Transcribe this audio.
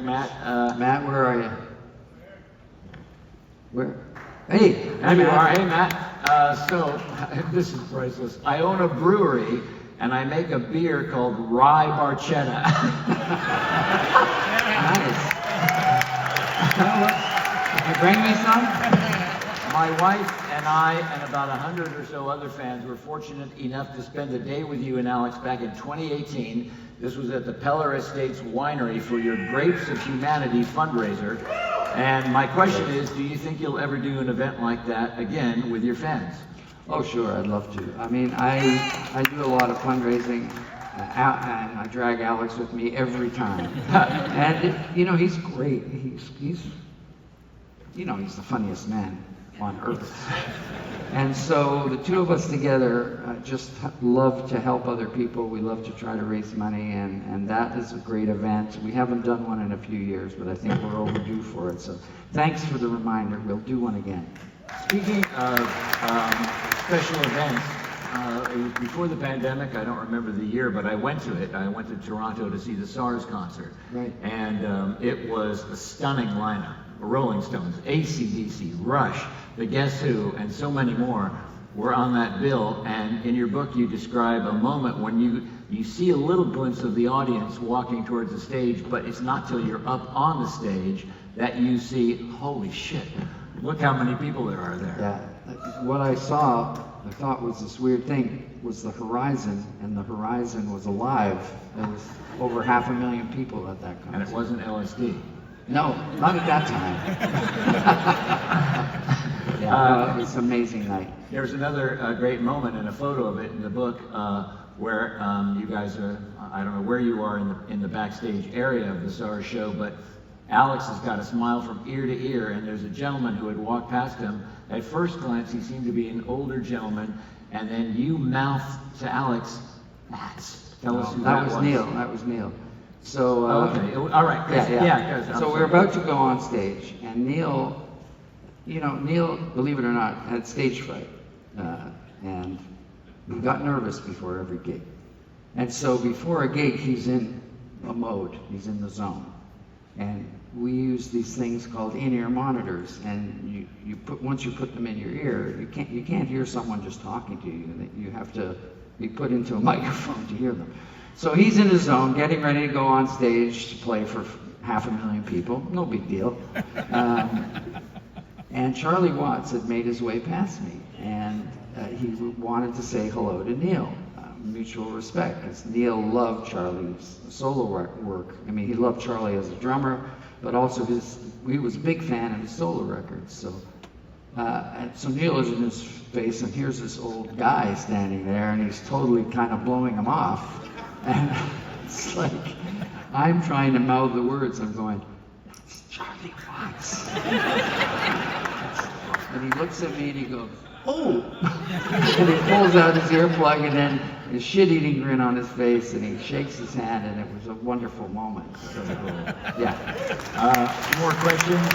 Matt. Matt, where are you? Where? Hey, There you are. Hey, Matt. So, this is priceless. I own a brewery, and I make a beer called Rye Barchetta. Nice. Can you bring me some? My wife and I and about 100 or so other fans were fortunate enough to spend a day with you and Alex back in 2018. This was at the Peller Estates Winery for your Grapes of Humanity fundraiser. And my question is, do you think you'll ever do an event like that again with your fans? Oh, sure, I'd love to. I mean, I do a lot of fundraising, and I drag Alex with me every time. And, you know, he's great. He's the funniest man on earth. And so the two of us together just love to help other people. We love to try to raise money, and that is a great event. We haven't done one in a few years, but I think we're overdue for it. So thanks for the reminder. We'll do one again. Speaking of special events, it was before the pandemic. I don't remember the year, but I went to it. I went to Toronto to see the SARS concert. Right. And it was a stunning lineup. Rolling Stones, AC/DC, Rush, The Guess Who, and so many more were on that bill. And in your book, you describe a moment when you see a little glimpse of the audience walking towards the stage, but it's not till you're up on the stage that you see, holy shit, look how many people there are there. Yeah, what I saw, I thought was this weird thing, was the horizon, and the horizon was alive. There was over 500,000 people at that concert. And it wasn't LSD. No, not at that time. Yeah, it was an amazing night. There's another great moment and a photo of it in the book where you guys are, I don't know where you are in the backstage area of the SARS show, but Alex has got a smile from ear to ear, and there's a gentleman who had walked past him. At first glance, he seemed to be an older gentleman, and then you mouthed to Alex, Max. Tell us who that was. That was Neil. So, okay, all right. Yeah. So we're about to go on stage, and Neil, believe it or not, had stage fright, and he got nervous before every gig. And so before a gig, he's in a mode, he's in the zone. And we use these things called in-ear monitors, and once you put them in your ear, you can't hear someone just talking to you. You have to be put into a microphone to hear them. So he's in his zone, getting ready to go on stage to play for 500,000 people. No big deal. And Charlie Watts had made his way past me, and he wanted to say hello to Neil. Mutual respect, because Neil loved Charlie's solo work. I mean, he loved Charlie as a drummer, but also he was a big fan of his solo records. So Neil is in his face, and here's this old guy standing there, and he's totally kind of blowing him off. And it's like, I'm trying to mouth the words, I'm going, that's Charlie Watts. And he looks at me and he goes, oh! And he pulls out his earplug, and then his shit-eating grin on his face, and he shakes his hand, and it was a wonderful moment. So, yeah. More questions?